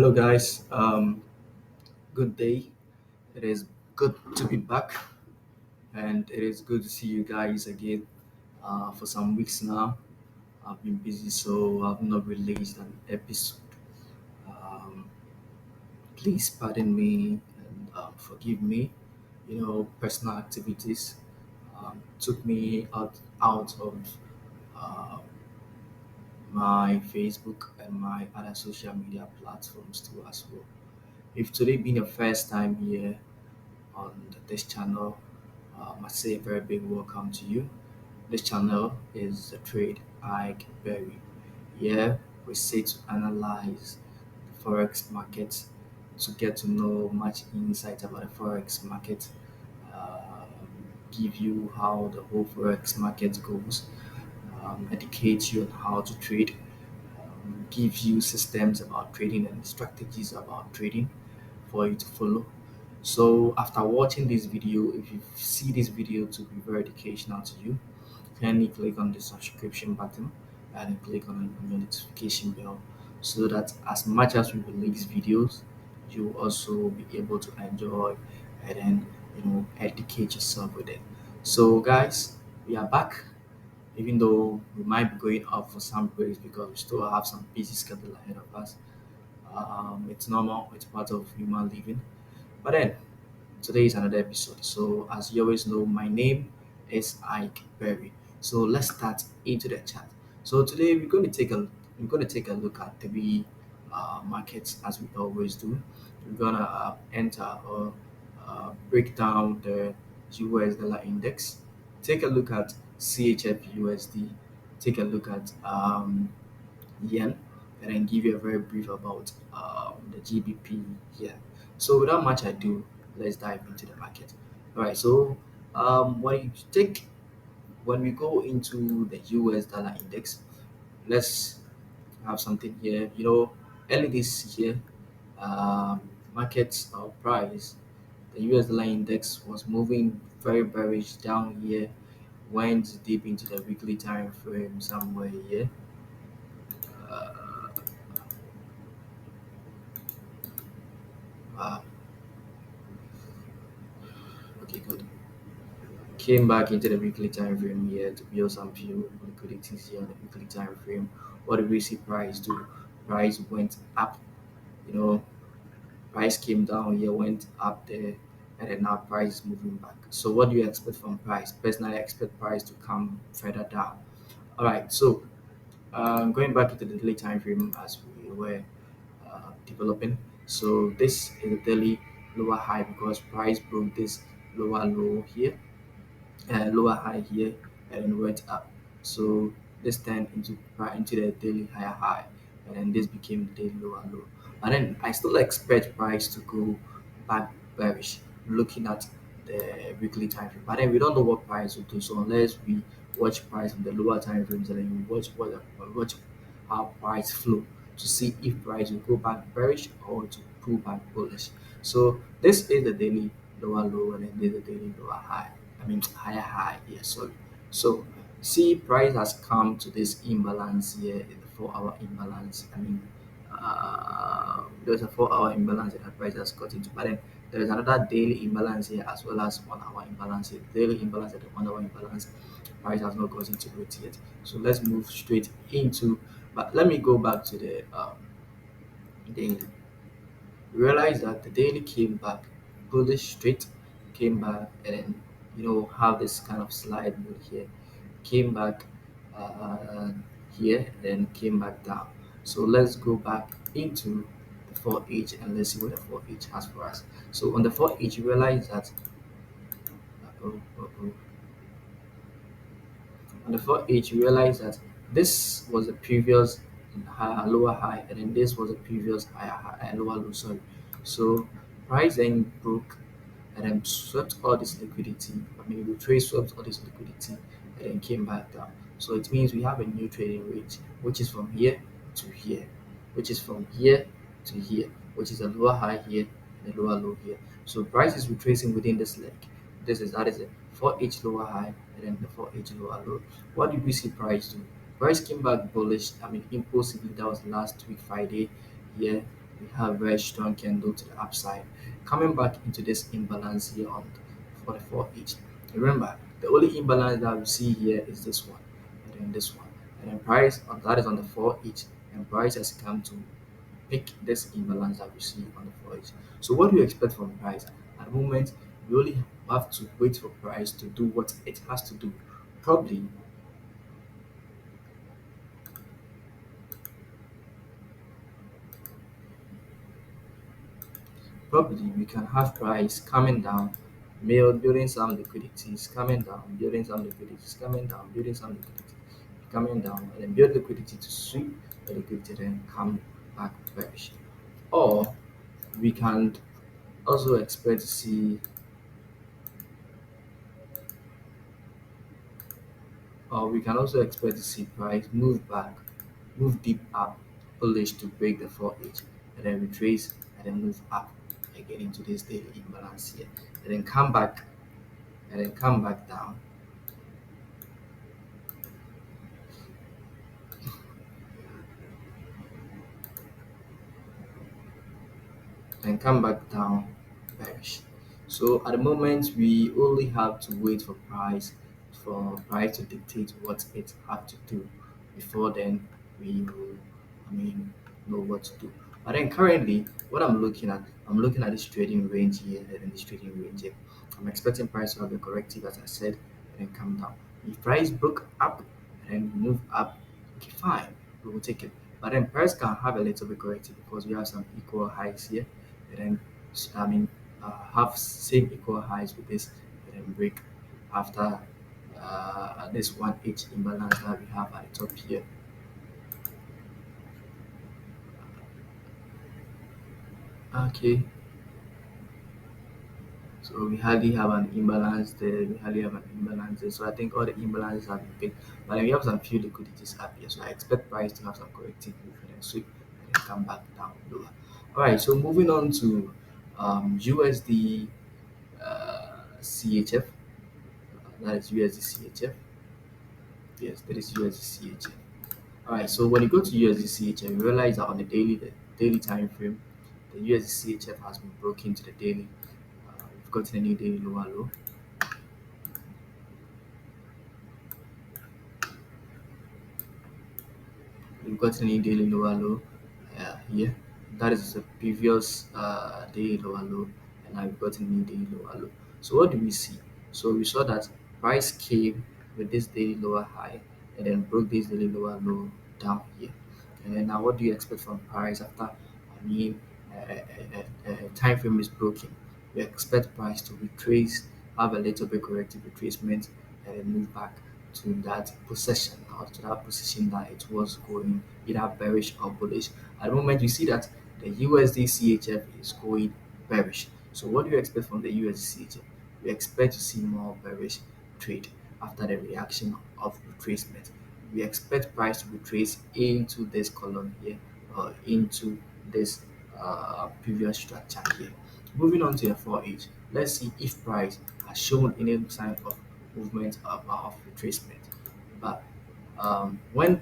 Hello, guys. Good day. It is good to be back, and it is good to see you guys again. For some weeks now, I've been busy, so I've not released an episode. Um, Please pardon me and forgive me. Personal activities took me out of uh, my Facebook and my other social media platforms too as well. If today being your first time here on this channel, I say a very big welcome to you. This channel is the trade I Gbpjpy. Here we sit to analyze the forex market, to get to know much insight about the forex market, uh, give you how the whole forex market goes, educate you on how to trade, give you systems about trading and strategies about trading for you to follow. So after watching this video, if you see this video to be very educational to you, kindly click on the subscription button and click on the notification bell so that as much as we release videos, you will also be able to enjoy and then educate yourself with it. So guys, we are back, even though we might be going up for some breaks because we still have some busy schedule ahead of us. It's normal, it's part of human living. But then today is another episode. So as you always know, my name is Ike Berry. So let's start into the chat. So today we're going to take a look at three markets as we always do. We're gonna enter or break down the US dollar index. Take a look at CHF USD. Take a look at yen, and then give you a very brief about the GBP here. So without much ado, let's dive into the market. All right. So when we go into the US dollar index, let's have something here. Early this year, markets price, the US dollar index was moving very bearish down here, went deep into the weekly time frame somewhere here. Uh, uh, okay, good. Came back into the weekly time frame here to build some few liquidities here on the weekly time frame. What did we see price do? Price went up, you know, price came down here, went up there, and then now price is moving back. So what do you expect from price? Personally, I expect price to come further down. All right, so going back into the daily time frame as we were developing. So this is a daily lower high because price broke this lower low here, lower high here, and went up. So this turned into the daily higher high, and then this became the daily lower low. And then I still expect price to go back bearish, looking at the weekly time frame. But then we don't know what price will do. So unless we watch price in the lower time frames, and then we watch how price flow to see if price will go back bearish or to pull back bullish. So this is the daily lower low, and then this is the daily lower high. I mean higher high. Yeah, sorry. So see, price has come to this imbalance here in the 4 hour imbalance. I mean, there's a 4 hour imbalance that the price has got into, but then there is another daily imbalance here as well as 1 hour imbalance here. Daily imbalance and the 1 hour imbalance, price has not got into it yet. So let's move straight into. But let me go back to the daily. Realize that the daily came back bullish straight, came back, and then have this kind of slide move here, came back uh, here, then came back down. So let's go back into the 4H and let's see what the 4H has for us. So on the 4H, you realize that oh, oh, oh. On the 4H, you realize that this was the previous lower high, and then this was the previous higher high, lower low. Sorry. So price then broke and then swept all this liquidity. I mean, the trade swept all this liquidity and then came back down. So it means we have a new trading range, which is from here to here, which is from here to here, which is a lower high here and a lower low here. So price is retracing within this leg. That is a 4H lower high and then the 4H lower low. What did we see price do? Price came back bullish. I mean, impulsively. That was last week Friday here. We have very strong candle to the upside, coming back into this imbalance here on for the 4H. Remember, the only imbalance that we see here is this one, and then this one, and then price on that is on the 4H, and price has come to pick this imbalance that we see on the 4H. So what do you expect from price? At the moment, we only have to wait for price to do what it has to do. Probably, probably we can have price coming down, building some liquidities, coming down, building some liquidities, coming down, building some liquidity, coming down, and then build liquidity to sweep the liquidity, then come back bearish. Or we can also expect to see, or we can also expect to see price move back, move deep up, bullish to break the 4H, and then retrace and then move up again into this daily imbalance here, and then come back and then come back down, and come back down bearish. So at the moment, we only have to wait for price to dictate what it have to do. Before then, we will, I mean, know what to do. But then currently, what I'm looking at this trading range here and then this trading range here. I'm expecting price to have a corrective, as I said, and then come down. If price broke up and then move up, okay, fine, we will take it. But then price can have a little bit corrective because we have some equal highs here, and then I mean have same equal highs with this, and then break after this 1H imbalance that we have at the top here. Okay, so we hardly have an imbalance there. We hardly have an imbalance there. So I think all the imbalances have been picked. But then we have some few liquidities up here. So I expect price to have some corrective move and then sweep and then come back down lower. Alright, so moving on to USD CHF. That is USD CHF. Yes, that is USD CHF. Alright, so when you go to USD CHF, you realize that on the daily time frame, the USD CHF has been broken to the daily. We've gotten a new daily lower low. We've got any daily lower low here. That is the previous daily lower low, and now we've got a new daily lower low. So what do we see? So we saw that price came with this daily lower high and then broke this daily lower low down here. And then now what do you expect from price after time frame is broken? We expect price to retrace, have a little bit corrective retracement, and then move back to that position or to that position that it was going either bearish or bullish. At the moment, you see that the USD CHF is going bearish. So what do you expect from the USD CHF? We expect to see more bearish trade after the reaction of retracement. We expect price to retrace into this column here or into this previous structure here. Moving on to the 4H, let's see if price has shown any sign of movement of retracement. But when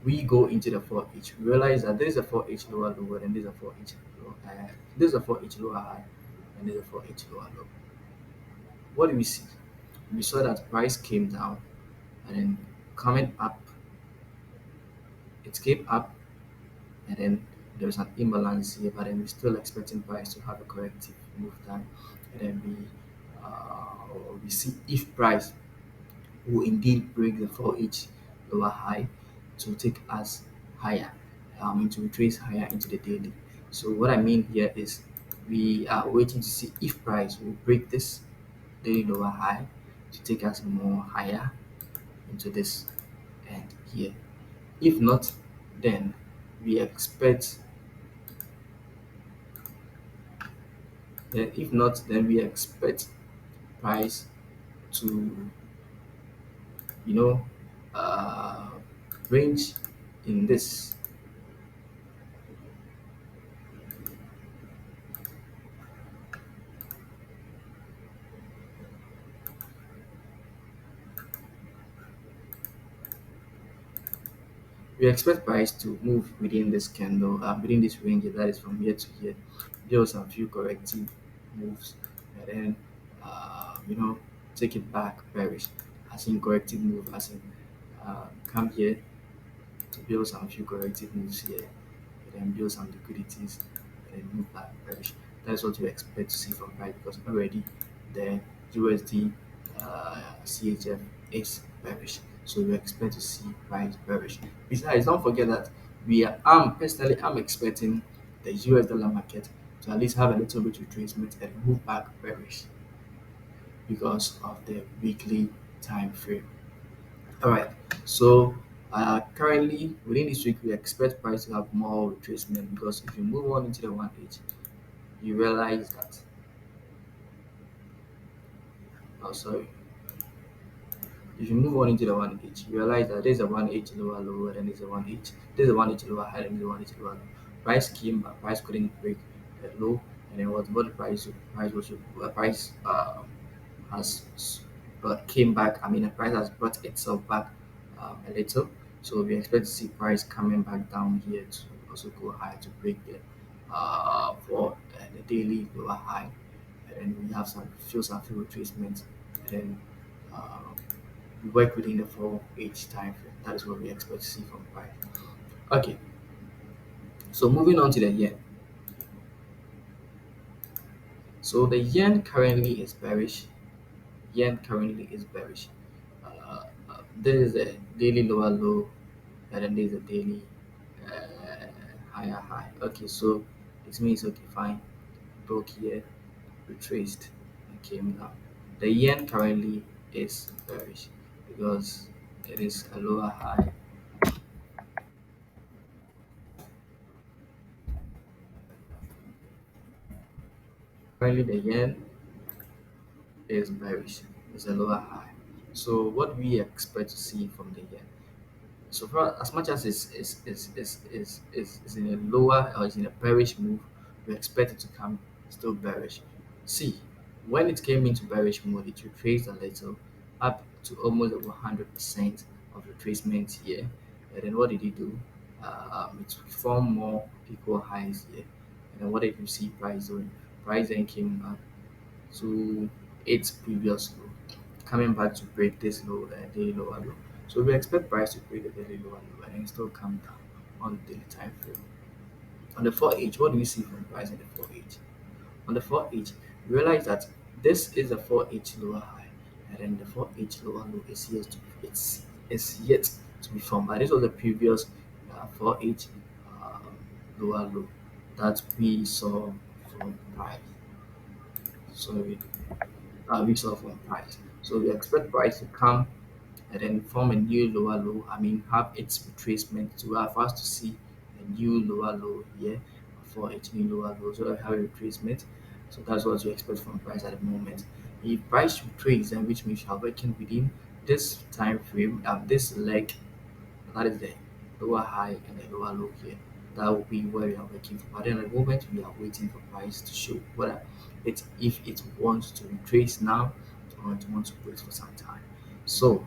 we go into the 4H, we realize that there is a 4H lower lower and there's a 4H lower there's a 4H lower high and there's a 4H lower low. What do we see? We saw that price came down and then coming up, it came up and then there's an imbalance here, but then we're still expecting price to have a corrective move down, and then we see if price will indeed break the 4H lower high to take us higher, to retrace higher into the daily. So what I mean here is we are waiting to see if price will break this daily lower high to take us more higher into this end here. If not, then we expect if not, then we expect price to you know uh, range in this. We expect price to move within this candle, within this range, that is from here to here. There was some few corrective moves, and then take it back bearish, as in corrective move, as in come here to build some few corrective moves here, and then build some liquidities, and then move back bearish. That's what you expect to see from price, because already the USD CHF is bearish. So you expect to see price bearish. Besides, don't forget that personally I'm expecting the US dollar market to at least have a little bit retracement and move back bearish because of the weekly time frame. All right. So currently within this week, we expect price to have more retracement, because if you move on into the 1H, you realize that. Oh, sorry. If you move on into the 1H, you realize that there's a 1H lower low, and then there's a 1H. There's a 1H lower high, and there's a 1H lower low. Price came, but price couldn't break the low, and then what the price has but came back. I mean, the price has brought itself back a little. So we expect to see price coming back down here to also go higher to break the for the daily lower high, and then we have some few retracements, and then uh, we work within the 4H time frame. That is what we expect to see from price. Okay, so moving on to the yen. So the yen currently is bearish. Yen currently is bearish. There is a daily lower low, and then there's a daily higher high. Okay, so it means okay, fine. Broke here, retraced, and came down. The yen currently is bearish because it is a lower high. Currently, the yen is bearish. It's a lower high. So what we expect to see from the yen? So far, as much as it's in a lower or it's in a bearish move, we expect it to come still bearish. See, when it came into bearish mode, it retraced a little up to almost 100% of retracement here. And then what did it do? It formed more equal highs here. And then what did you see price doing? Price then came back to its previous low, coming back to break this low, daily lower low. So we expect price to break the daily lower low and then still come down on the daily time frame. On the 4H, what do we see from price in the 4H? On the 4H, we realize that this is a 4H lower high, and then the 4H lower low is yet to be formed. But this was the previous 4H lower low that we saw from price. So we saw from price. So we expect price to come and then form a new lower low. I mean, have its retracement to have us to see a new lower low here for its new lower low. So that we have a retracement. So that's what we expect from price at the moment. If price retrace, then which means we are working within this time frame, this leg, that is the lower high and the lower low here. That will be where we are working for. But then at the moment we are waiting for price to show whether if it wants to retrace now or it wants to wait for some time. So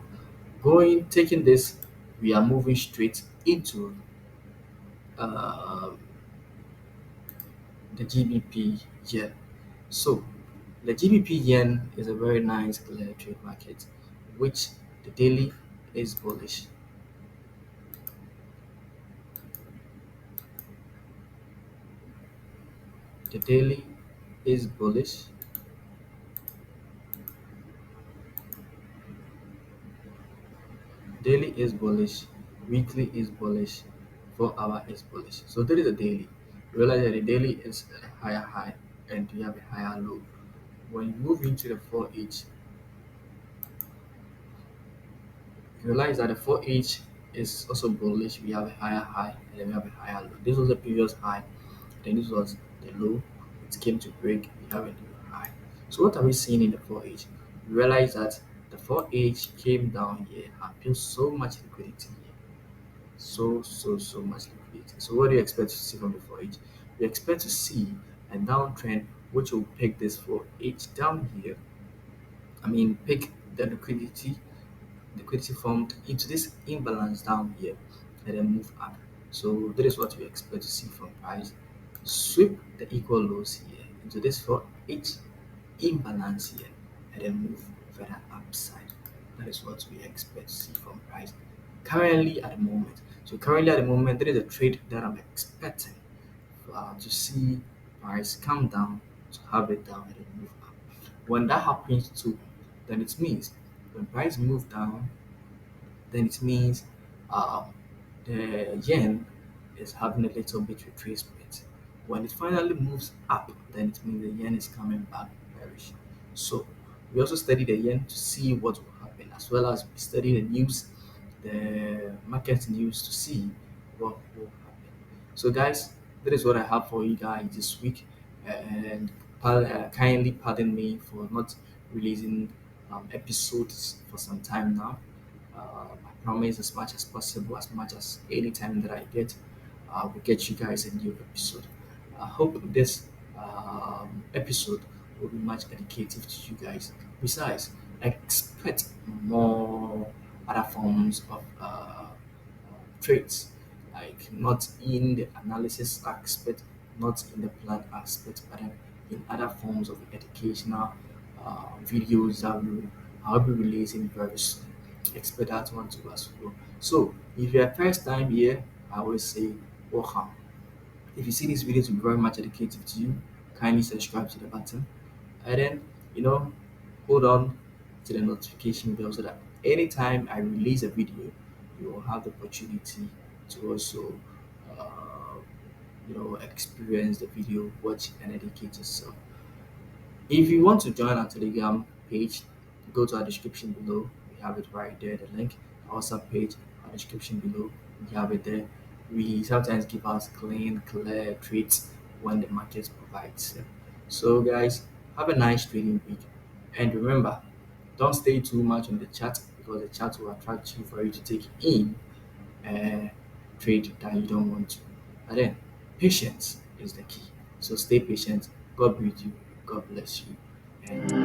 taking this, we are moving straight into uh, the GBP yen. So the GBP yen is a very nice clear trade market, which the daily is bullish. The daily is bullish. Daily is bullish. Weekly is bullish. 4 hour is bullish. So there is a daily. Realize that the daily is a higher high and we have a higher low. When you move into the 4H, realize that the 4H is also bullish. We have a higher high and then we have a higher low. This was the previous high, then this was the low. It came to break. We have a new high. So what are we seeing in the 4H? We realize that the 4H came down here and built so much liquidity here. So much liquidity. So what do you expect to see from the 4H? We expect to see a downtrend which will pick this 4H down here. I mean, pick the liquidity formed into this imbalance down here, and then move up. So that is what we expect to see from price. Sweep the equal lows here into this for each imbalance here, and then move further upside. That is what we expect to see from price currently at the moment. So currently at the moment, there is a trade that I'm expecting to see price come down, to have it down and then move up. When that happens too, then it means when price move down, then it means um, the yen is having a little bit retracement. When it finally moves up, then it means the yen is coming back bearish. So we also study the yen to see what will happen, as well as we study the news, the market news to see what will happen. So guys, that is what I have for you guys this week, and kindly pardon me for not releasing episodes for some time now. I promise as much as possible, as much as any time that I get, will get you guys a new episode. I hope this episode will be much educative to you guys. Besides, expect more other forms of trades, like not in the analysis aspect, not in the plan aspect, but in other forms of educational videos that I'll be releasing very soon. Expect that one to as well. So, if you're first time here, I always say welcome. If you see this video to be very much educative to you, kindly subscribe to the button, and then you know hold on to the notification bell so that anytime I release a video, you will have the opportunity to also uh, experience the video, watch and educate yourself. If you want to join our Telegram page, go to our description below. We have it right there, the link. Our WhatsApp page, our description below. We have it there. We sometimes give out clean, clear trades when the market provides them. So, guys, have a nice trading week. And remember, don't stay too much on the chat because the chat will attract you for you to take in a trade that you don't want to. But then, patience is the key. So stay patient. God be with you. God bless you. And